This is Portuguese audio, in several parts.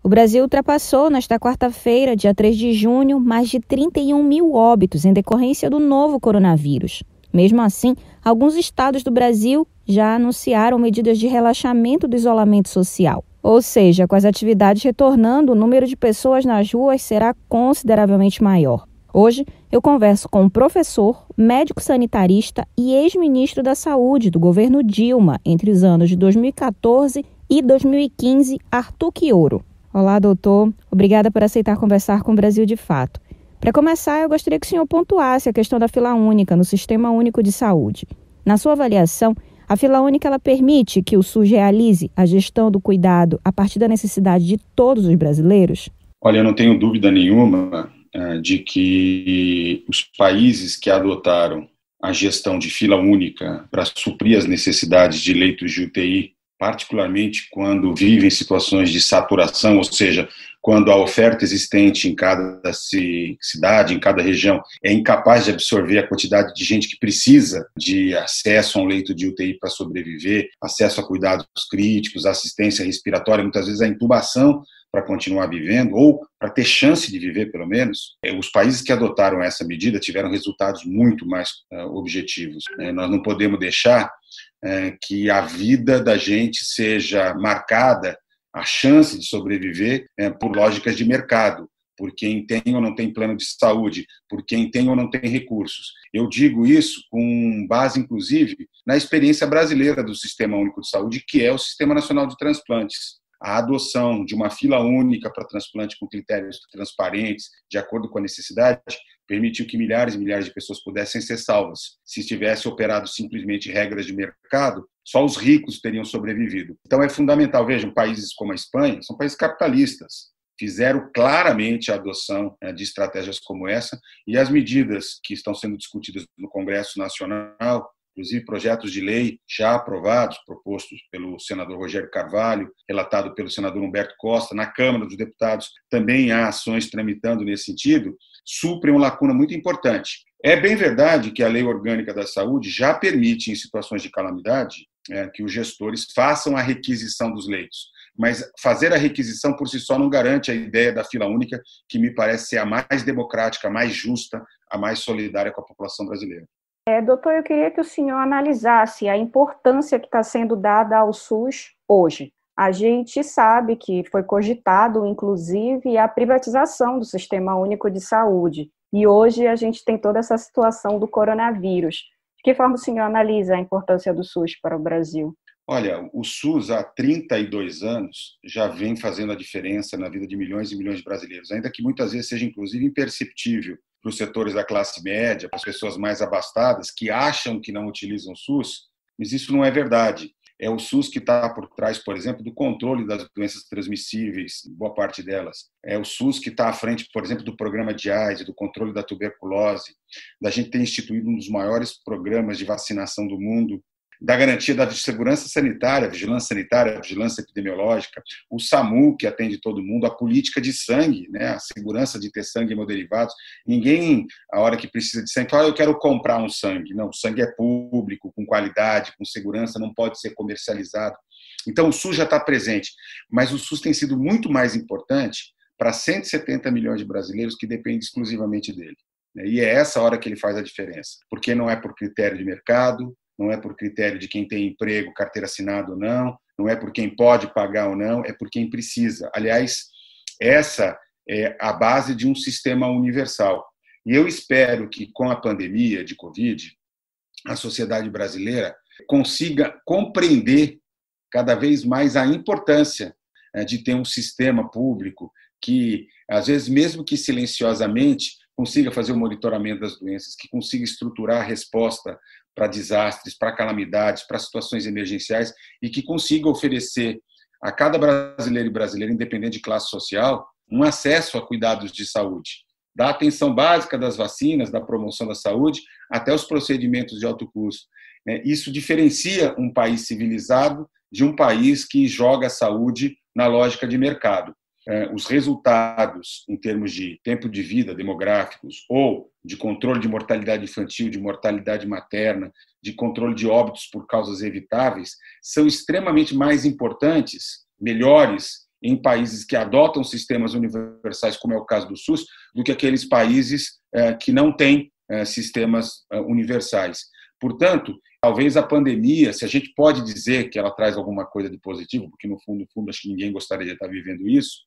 O Brasil ultrapassou nesta quarta-feira, dia 3 de junho, mais de 31 mil óbitos em decorrência do novo coronavírus. Mesmo assim, alguns estados do Brasil já anunciaram medidas de relaxamento do isolamento social. Ou seja, com as atividades retornando, o número de pessoas nas ruas será consideravelmente maior. Hoje, eu converso com um professor, médico sanitarista e ex-ministro da Saúde do governo Dilma entre os anos de 2014 e 2015, Arthur Quioro. Olá, doutor. Obrigada por aceitar conversar com o Brasil de Fato. Para começar, eu gostaria que o senhor pontuasse a questão da fila única no Sistema Único de Saúde. Na sua avaliação, a fila única ela permite que o SUS realize a gestão do cuidado a partir da necessidade de todos os brasileiros? Olha, eu não tenho dúvida nenhuma de que os países que adotaram a gestão de fila única para suprir as necessidades de leitos de UTI, particularmente quando vivem situações de saturação, ou seja, quando a oferta existente em cada cidade, em cada região, é incapaz de absorver a quantidade de gente que precisa de acesso a um leito de UTI para sobreviver, acesso a cuidados críticos, assistência respiratória, muitas vezes a intubação para continuar vivendo, ou para ter chance de viver, pelo menos. Os países que adotaram essa medida tiveram resultados muito mais objetivos. Nós não podemos deixar que a vida da gente seja marcada, a chance de sobreviver, por lógicas de mercado, por quem tem ou não tem plano de saúde, por quem tem ou não tem recursos. Eu digo isso com base, inclusive, na experiência brasileira do Sistema Único de Saúde, que é o Sistema Nacional de Transplantes. A adoção de uma fila única para transplante com critérios transparentes, de acordo com a necessidade, permitiu que milhares e milhares de pessoas pudessem ser salvas. Se tivesse operado simplesmente regras de mercado, só os ricos teriam sobrevivido. Então é fundamental, vejam, países como a Espanha, são países capitalistas, fizeram claramente a adoção de estratégias como essa, e as medidas que estão sendo discutidas no Congresso Nacional, inclusive projetos de lei já aprovados, propostos pelo senador Rogério Carvalho, relatado pelo senador Humberto Costa, na Câmara dos Deputados também há ações tramitando nesse sentido, suprem uma lacuna muito importante. É bem verdade que a Lei Orgânica da Saúde já permite, em situações de calamidade, que os gestores façam a requisição dos leitos, mas fazer a requisição por si só não garante a ideia da fila única, que me parece ser a mais democrática, a mais justa, a mais solidária com a população brasileira. Doutor, eu queria que o senhor analisasse a importância que está sendo dada ao SUS hoje. A gente sabe que foi cogitado, inclusive, a privatização do Sistema Único de Saúde. E hoje a gente tem toda essa situação do coronavírus. De que forma o senhor analisa a importância do SUS para o Brasil? Olha, o SUS há 32 anos já vem fazendo a diferença na vida de milhões e milhões de brasileiros, ainda que muitas vezes seja, inclusive, imperceptível para os setores da classe média, para as pessoas mais abastadas, que acham que não utilizam o SUS, mas isso não é verdade. É o SUS que está por trás, por exemplo, do controle das doenças transmissíveis, boa parte delas. É o SUS que está à frente, por exemplo, do programa de AIDS, do controle da tuberculose, da gente ter instituído um dos maiores programas de vacinação do mundo, da garantia da segurança sanitária, vigilância epidemiológica, o SAMU, que atende todo mundo, a política de sangue, a segurança de ter sangue hemoderivados. Ninguém, a hora que precisa de sangue, fala, eu quero comprar um sangue. Não, o sangue é público, com qualidade, com segurança, não pode ser comercializado. Então, o SUS já está presente, mas o SUS tem sido muito mais importante para 170 milhões de brasileiros que dependem exclusivamente dele. E é essa hora que ele faz a diferença, porque não é por critério de mercado, não é por critério de quem tem emprego, carteira assinada ou não, não é por quem pode pagar ou não, é por quem precisa. Aliás, essa é a base de um sistema universal. E eu espero que, com a pandemia de Covid, a sociedade brasileira consiga compreender cada vez mais a importância de ter um sistema público que, às vezes, mesmo que silenciosamente, consiga fazer o monitoramento das doenças, que consiga estruturar a resposta para desastres, para calamidades, para situações emergenciais e que consiga oferecer a cada brasileiro e brasileira, independente de classe social, um acesso a cuidados de saúde, da atenção básica das vacinas, da promoção da saúde, até os procedimentos de alto custo. Isso diferencia um país civilizado de um país que joga a saúde na lógica de mercado. Os resultados em termos de tempo de vida demográficos ou de controle de mortalidade infantil, de mortalidade materna, de controle de óbitos por causas evitáveis, são extremamente mais importantes, melhores em países que adotam sistemas universais, como é o caso do SUS, do que aqueles países que não têm sistemas universais. Portanto, talvez a pandemia, se a gente pode dizer que ela traz alguma coisa de positivo, porque no fundo, acho que ninguém gostaria de estar vivendo isso,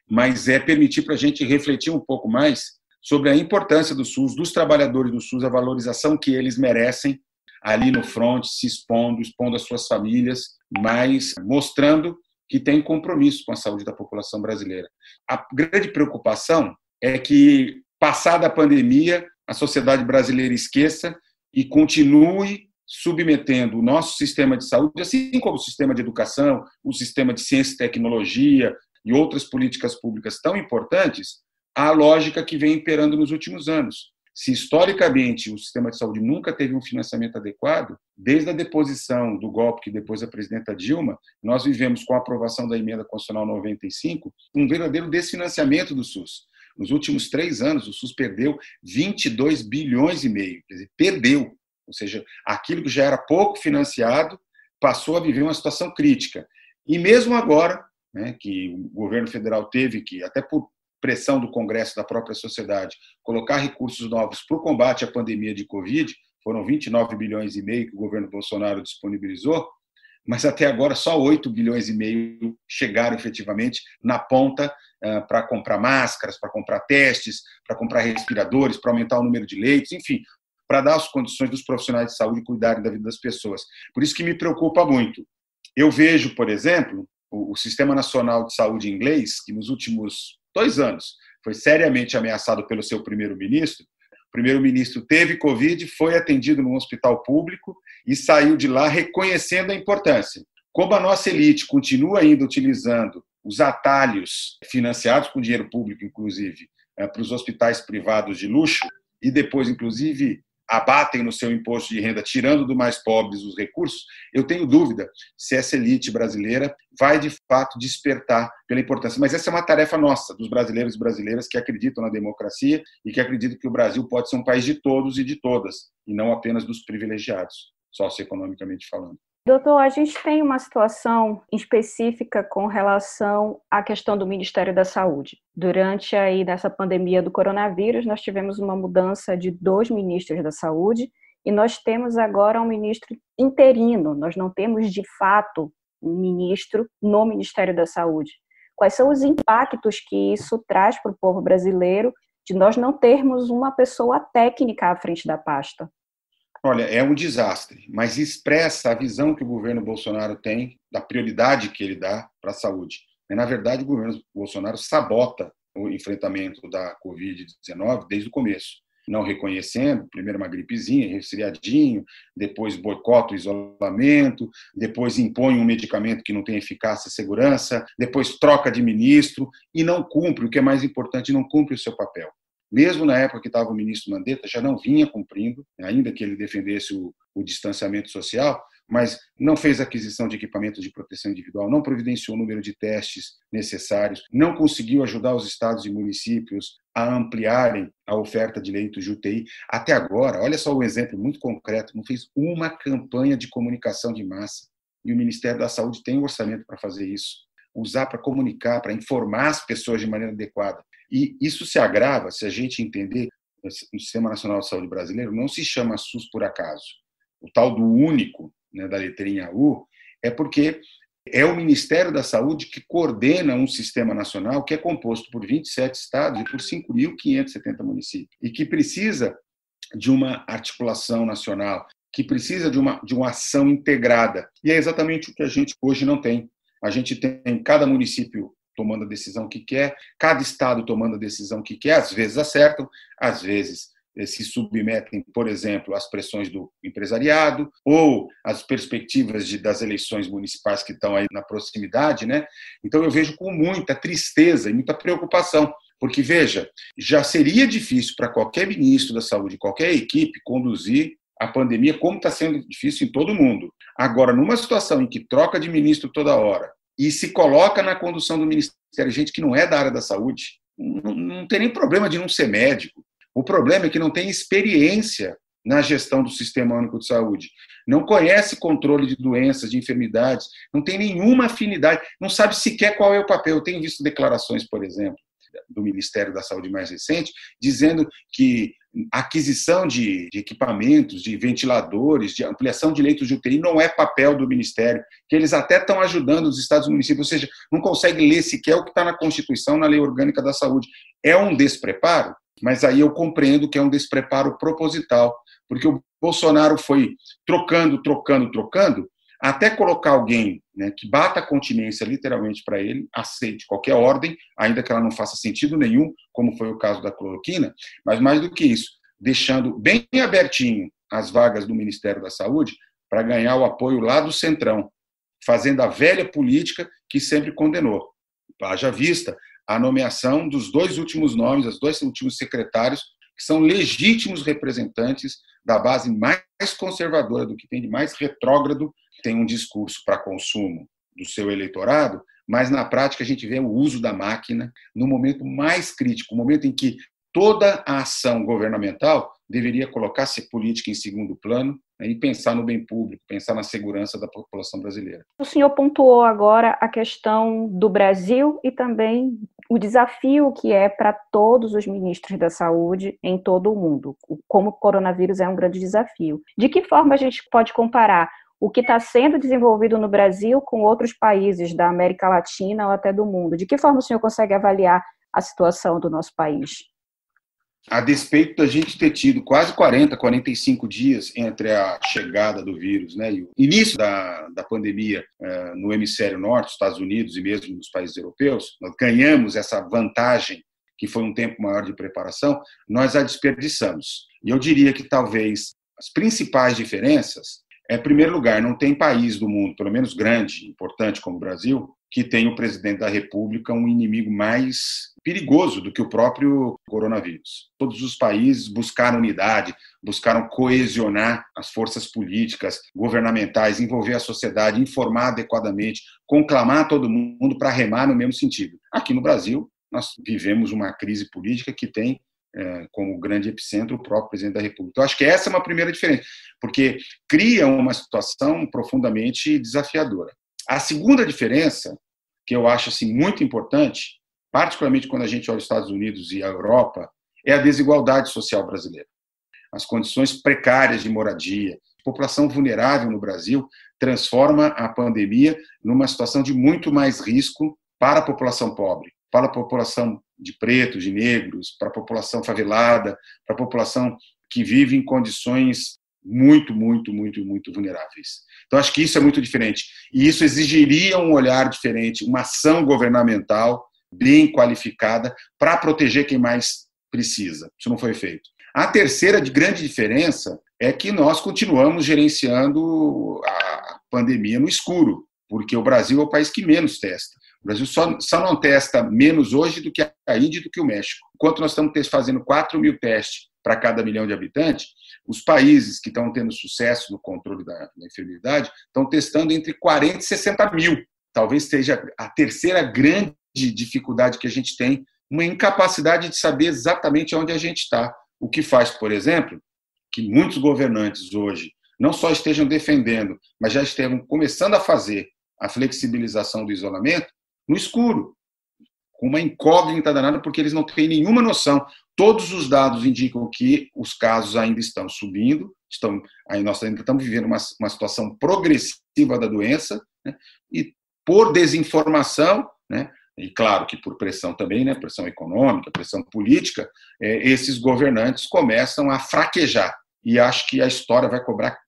mas é permitir para a gente refletir um pouco mais sobre a importância do SUS, dos trabalhadores do SUS, a valorização que eles merecem ali no front, se expondo as suas famílias, mas mostrando que tem compromisso com a saúde da população brasileira. A grande preocupação é que, passada a pandemia, a sociedade brasileira esqueça e continue submetendo o nosso sistema de saúde, assim como o sistema de educação, o sistema de ciência e tecnologia e outras políticas públicas tão importantes, à lógica que vem imperando nos últimos anos. Se, historicamente, o sistema de saúde nunca teve um financiamento adequado, desde a deposição do golpe que depois a presidenta Dilma, nós vivemos, com a aprovação da Emenda Constitucional 95, um verdadeiro desfinanciamento do SUS. Nos últimos 3 anos, o SUS perdeu 22 bilhões e meio, quer dizer, perdeu. Ou seja, aquilo que já era pouco financiado passou a viver uma situação crítica. E mesmo agora, né, que o governo federal teve que, até por pressão do Congresso, da própria sociedade, colocar recursos novos para o combate à pandemia de Covid, foram 29 bilhões e meio que o governo Bolsonaro disponibilizou, mas até agora só 8 bilhões e meio chegaram efetivamente na ponta para comprar máscaras, para comprar testes, para comprar respiradores, para aumentar o número de leitos, enfim, para dar as condições dos profissionais de saúde cuidarem da vida das pessoas. Por isso que me preocupa muito. Eu vejo, por exemplo, o Sistema Nacional de Saúde inglês, que nos últimos 2 anos foi seriamente ameaçado pelo seu primeiro-ministro. O primeiro-ministro teve Covid, foi atendido num hospital público e saiu de lá reconhecendo a importância. Como a nossa elite continua ainda utilizando os atalhos financiados com dinheiro público, inclusive, para os hospitais privados de luxo, e depois, inclusive, abatem no seu imposto de renda, tirando do mais pobres os recursos, eu tenho dúvida se essa elite brasileira vai, de fato, despertar pela importância. Mas essa é uma tarefa nossa, dos brasileiros e brasileiras que acreditam na democracia e que acreditam que o Brasil pode ser um país de todos e de todas, e não apenas dos privilegiados, socioeconomicamente falando. Doutor, a gente tem uma situação específica com relação à questão do Ministério da Saúde. Durante nessa pandemia do coronavírus, nós tivemos uma mudança de 2 ministros da Saúde e nós temos agora um ministro interino. Nós não temos, de fato, um ministro no Ministério da Saúde. Quais são os impactos que isso traz para o povo brasileiro de nós não termos uma pessoa técnica à frente da pasta? Olha, é um desastre, mas expressa a visão que o governo Bolsonaro tem da prioridade que ele dá para a saúde. Na verdade, o governo Bolsonaro sabota o enfrentamento da Covid-19 desde o começo, não reconhecendo, primeiro uma gripezinha, resfriadinho, depois boicota o isolamento, depois impõe um medicamento que não tem eficácia e segurança, depois troca de ministro e não cumpre, o que é mais importante, não cumpre o seu papel. Mesmo na época que estava o ministro Mandetta, já não vinha cumprindo, ainda que ele defendesse o distanciamento social, mas não fez aquisição de equipamentos de proteção individual, não providenciou o número de testes necessários, não conseguiu ajudar os estados e municípios a ampliarem a oferta de leitos de UTI. Até agora, olha só um exemplo muito concreto, não fez uma campanha de comunicação de massa. E o Ministério da Saúde tem um orçamento para fazer isso, usar para comunicar, para informar as pessoas de maneira adequada. E isso se agrava se a gente entender que o Sistema Nacional de Saúde brasileiro não se chama SUS por acaso. O tal do único, né, da letrinha U, é porque é o Ministério da Saúde que coordena um sistema nacional que é composto por 27 estados e por 5.570 municípios, e que precisa de uma articulação nacional, que precisa de uma ação integrada. E é exatamente o que a gente hoje não tem. A gente tem cada município tomando a decisão que quer, cada estado tomando a decisão que quer, às vezes acertam, às vezes se submetem, por exemplo, às pressões do empresariado ou às perspectivas das eleições municipais que estão aí na proximidade, né? Então eu vejo com muita tristeza e muita preocupação, porque, veja, já seria difícil para qualquer ministro da saúde, qualquer equipe, conduzir a pandemia como está sendo difícil em todo mundo. Agora, numa situação em que troca de ministro toda hora, e se coloca na condução do Ministério gente que não é da área da saúde, não tem nem problema de não ser médico. O problema é que não tem experiência na gestão do Sistema Único de Saúde, não conhece controle de doenças, de enfermidades, não tem nenhuma afinidade, não sabe sequer qual é o papel. Eu tenho visto declarações, por exemplo, do Ministério da Saúde mais recente, dizendo que a aquisição de equipamentos, de ventiladores, de ampliação de leitos de UTI não é papel do Ministério, que eles até estão ajudando os estados e municípios, ou seja, não conseguem ler sequer o que está na Constituição, na Lei Orgânica da Saúde. É um despreparo, mas aí eu compreendo que é um despreparo proposital, porque o Bolsonaro foi trocando, até colocar alguém, né, que bata a continência literalmente para ele, aceite qualquer ordem, ainda que ela não faça sentido nenhum, como foi o caso da cloroquina, mas mais do que isso, deixando bem abertinho as vagas do Ministério da Saúde para ganhar o apoio lá do Centrão, fazendo a velha política que sempre condenou. Haja vista a nomeação dos dois últimos nomes, os dois últimos secretários, que são legítimos representantes da base mais conservadora, do que tem de mais retrógrado, tem um discurso para consumo do seu eleitorado, mas na prática a gente vê o uso da máquina no momento mais crítico, o momento em que toda a ação governamental deveria colocar-se política em segundo plano, né, e pensar no bem público, pensar na segurança da população brasileira. O senhor pontuou agora a questão do Brasil e também o desafio que é para todos os ministros da saúde em todo o mundo, como o coronavírus é um grande desafio. De que forma a gente pode comparar o que está sendo desenvolvido no Brasil com outros países da América Latina ou até do mundo? De que forma o senhor consegue avaliar a situação do nosso país? A despeito da gente ter tido quase 45 dias entre a chegada do vírus, né, e o início da pandemia no hemisfério norte, Estados Unidos e mesmo nos países europeus, nós ganhamos essa vantagem, que foi um tempo maior de preparação, nós a desperdiçamos. E eu diria que talvez as principais diferenças em primeiro lugar, não tem país do mundo, pelo menos grande, importante como o Brasil, que tem o presidente da República um inimigo mais perigoso do que o próprio coronavírus. Todos os países buscaram unidade, buscaram coesionar as forças políticas, governamentais, envolver a sociedade, informar adequadamente, conclamar todo mundo para remar no mesmo sentido. Aqui no Brasil, nós vivemos uma crise política que tem como grande epicentro o próprio presidente da República. Então, acho que essa é uma primeira diferença, porque cria uma situação profundamente desafiadora. A segunda diferença, que eu acho assim, muito importante, particularmente quando a gente olha os Estados Unidos e a Europa, é a desigualdade social brasileira. As condições precárias de moradia, a população vulnerável no Brasil transforma a pandemia numa situação de muito mais risco para a população pobre, para a população de pretos, de negros, para a população favelada, para a população que vive em condições muito vulneráveis. Então, acho que isso é muito diferente. E isso exigiria um olhar diferente, uma ação governamental bem qualificada para proteger quem mais precisa. Isso não foi feito. A terceira grande diferença é que nós continuamos gerenciando a pandemia no escuro, porque o Brasil é o país que menos testa. O Brasil só não testa menos hoje do que a Índia e do que o México. Enquanto nós estamos fazendo 4 mil testes para cada milhão de habitantes, os países que estão tendo sucesso no controle da enfermidade estão testando entre 40 e 60 mil. Talvez seja a terceira grande dificuldade que a gente tem, uma incapacidade de saber exatamente onde a gente está. O que faz, por exemplo, que muitos governantes hoje não só estejam defendendo, mas já estejam começando a fazer a flexibilização do isolamento no escuro, com uma incógnita danada, porque eles não têm nenhuma noção. Todos os dados indicam que os casos ainda estão subindo, nós ainda estamos vivendo uma situação progressiva da doença, né, e por desinformação, né, e claro que por pressão também, né, pressão econômica, pressão política, esses governantes começam a fraquejar. E acho que a história vai cobrar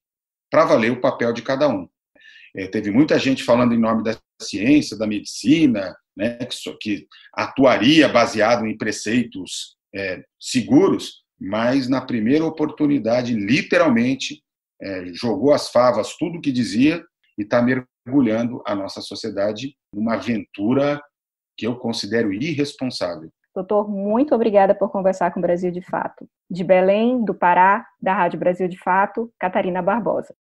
para valer o papel de cada um. Teve muita gente falando em nome da ciência, da medicina, né, que atuaria baseado em preceitos seguros, mas na primeira oportunidade, literalmente, jogou as favas, tudo o que dizia, e está mergulhando a nossa sociedade numa aventura que eu considero irresponsável. Doutor, muito obrigada por conversar com o Brasil de Fato. De Belém, do Pará, da Rádio Brasil de Fato, Catarina Barbosa.